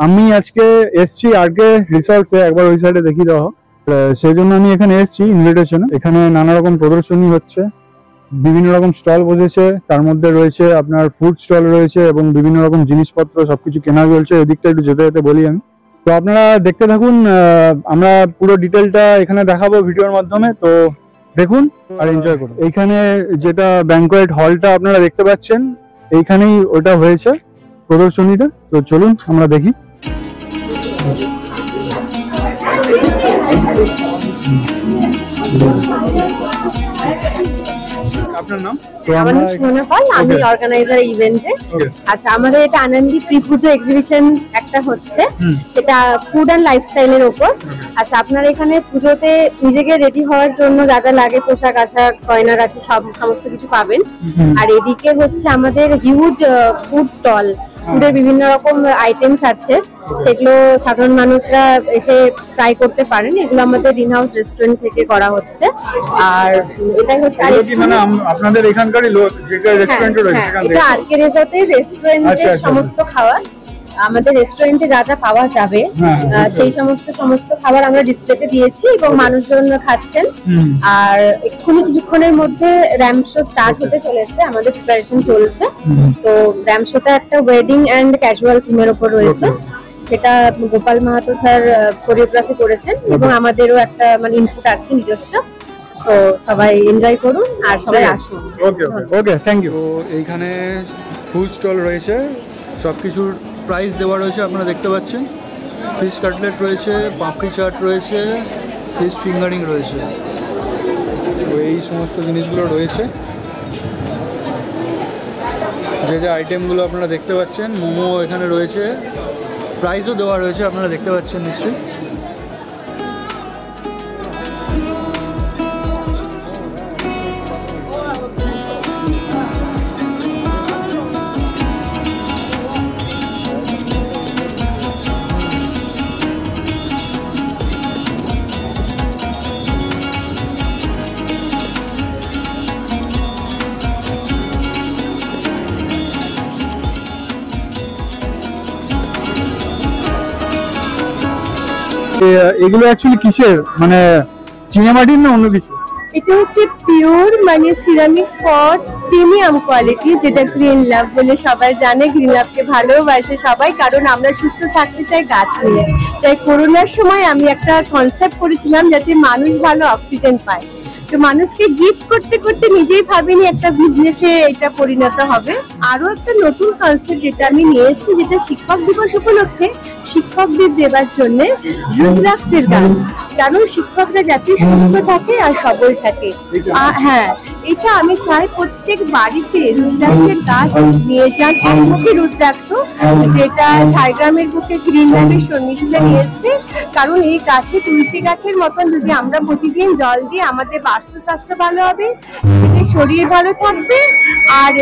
আমি আজকে এসছি আরকে রিসর্টসে, একবার ওই সাইডে দেখিয়ে দেওয়া হোক। সেই জন্য আমি এখানে এসছি ইনভিটেশনে। এখানে নানা রকম প্রদর্শনী হচ্ছে, বিভিন্ন রকম স্টল বসেছে, তার মধ্যে রয়েছে আপনার ফুড স্টল রয়েছে এবং বিভিন্ন রকম জিনিসপত্র সবকিছু কেনা চলছে। এদিকটা একটু যেতে যেতে বলি আমি। তো আপনারা দেখতে থাকুন, আমরা পুরো ডিটেলটা এখানে দেখাবো ভিডিওর মাধ্যমে, তো দেখুন আর এনজয় করুন। এইখানে যেটা ব্যাংকোয়েট হলটা আপনারা দেখতে পাচ্ছেন, এইখানেই ওটা হয়েছে প্রদর্শনীটা। তো চলুন আমরা দেখি। আপনার নাম? আমার নাম সুমনা পাল, আমি অর্গানাইজার ইভেন্টে। আচ্ছা, আমাদের এটা আনন্দী প্রি-পুজো এক্সিবিশন একটা হচ্ছে, সেটা ফুড অ্যান্ড লাইফস্টাইলের উপর। আচ্ছা, আপনার এখানে পুজোতে নিজেকে রেডি হওয়ার জন্য যা যা লাগে, পোশাক আশাক গয়নাগাটি সমস্ত কিছু পাবেন। আর এদিকে হচ্ছে আমাদের হিউজ ফুড স্টল, ফুডের বিভিন্ন রকম আইটেমস আছে, সেগুলো সাধারণ মানুষরা এসে ট্রাই করতে পারেন। এগুলো আমাদের ইন হাউস রেস্টুরেন্ট থেকে করা হচ্ছে। আর এটাই হচ্ছে আপনাদের এখানকারই লোক যেটা রেস্টুরেন্টে রয়েছে, এটা আরকে রিসর্টের রেস্টুরেন্টের সমস্ত খাবার, আমাদের রেস্টুরেন্টে যা যা পাওয়া যাবে সেই সমস্ত খাবার আমরা ডিসপ্লেতে দিয়েছি এবং মানুষজন খাচ্ছেন। আর এক্ষুনি কিছুক্ষণের মধ্যে র্যাম্প শো স্টার্ট হতে চলেছে, আমাদের প্রিপারেশন চলছে। তো র্যাম্প শোটা একটা ওয়েডিং অ্যান্ড ক্যাজুয়াল থিমের উপর রয়েছে, সেটা গোপাল মাহাতো স্যার কোরিওগ্রাফি করেছেন এবং আমাদেরও একটা মানে ইনপুট আছে নিজস্ব। তো সবাই এনজয় করুন আর সবাই আসুন। ওকে, থ্যাংক ইউ। তো এইখানে ফুড স্টল রয়েছে, সব কিছুর প্রাইস দেওয়া রয়েছে, আপনারা দেখতে পাচ্ছেন। ফিশ কাটলেট রয়েছে, পাপড়ি চাট রয়েছে, ফিশ ফিঙ্গারিং রয়েছে, তো এই সমস্ত জিনিসগুলো রয়েছে। যে যে আইটেমগুলো আপনারা দেখতে পাচ্ছেন, মোমো এখানে রয়েছে, প্রাইসও দেওয়া রয়েছে, আপনারা দেখতে পাচ্ছেন নিশ্চয়ই। এগুলো অ্যাকচুয়ালি কিসের, মানে চীনামাটির না অন্য কিছু? এটা হচ্ছে পিওর মানে সিরামিক স্পট প্রিমিয়াম কোয়ালিটি, যেটা গ্রিন লাভ বলে সবাই জানে। গ্রিন লাভকে ভালোবাসে সবাই, কারণ আমরা সুস্থ থাকতে চাই গাছ নিয়ে। তাই করোনার সময় আমি একটা কনসেপ্ট করেছিলাম যাতে মানুষ ভালো অক্সিজেন পায়। তো মানুষকে গিফট করতে করতে নিজেই ভাবিনি একটা বিজনেসে এটা পরিণত হবে। আরো একটা নতুন কনসেপ্ট যেটা আমি নিয়ে এসেছি, যেটা শিক্ষক দিবস উপলক্ষে শিক্ষকদের দেবার জন্য রুদ্রাক্ষের গাছ, কারণ শিক্ষকরা যাতে সুস্থ থাকে আর সবল থাকে। হ্যাঁ, এটা আমি চাই প্রত্যেক বাড়িতে রুদ্রাক্ষের গাছ নিয়ে যান। একমুখী রুদ্রাক্ষ, যেটা ঝাড়গ্রামের বুকে গ্রিন লাইনের সন্নিধিতে নিয়ে এসছে। কারণ এই গাছে তুলসী গাছের মতন যদি আমরা প্রতিদিন জল দিই, আমাদের বাস্তুস্বাস্থ্য ভালো হবে, শরীর ভালো থাকবে আর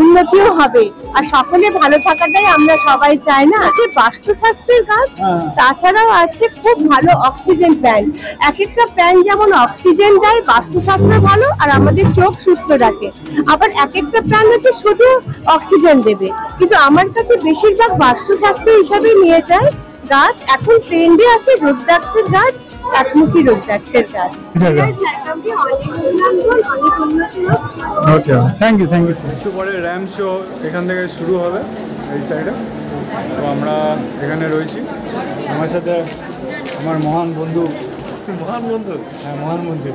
উন্নতিও হবে। আর সকলে ভালো থাকাটাই আমরা সবাই চাই না। আছে বাস্তুশাস্ত্রের গাছ, তাছাড়াও আছে খুব ভালো অক্সিজেন প্ল্যান্ট। এক একটা প্ল্যান্ট যেমন অক্সিজেন দেয়, বাস্তুশাস্ত্র ভালো আর আমাদের চোখ সুস্থ রাখে। আবার এক একটা প্ল্যান্ট হচ্ছে শুধু অক্সিজেন দেবে, কিন্তু আমার কাছে বেশিরভাগ বাস্তুশাস্ত্র হিসাবে নিয়ে যায় গাছ। এখন ট্রেন্ডে আছে রুদ্রাক্ষের গাছ, একমুখী রুদ্রাক্ষের গাছ। ওকে, থ্যাংক ইউ, থ্যাংক ইউ। একটু পরে র্যাম্প শো এখান থেকে শুরু হবে এই সাইডে। তো আমরা এখানে রয়েছি, আমার সাথে আমার মহান বন্ধু। হ্যাঁ, মহান বন্ধু।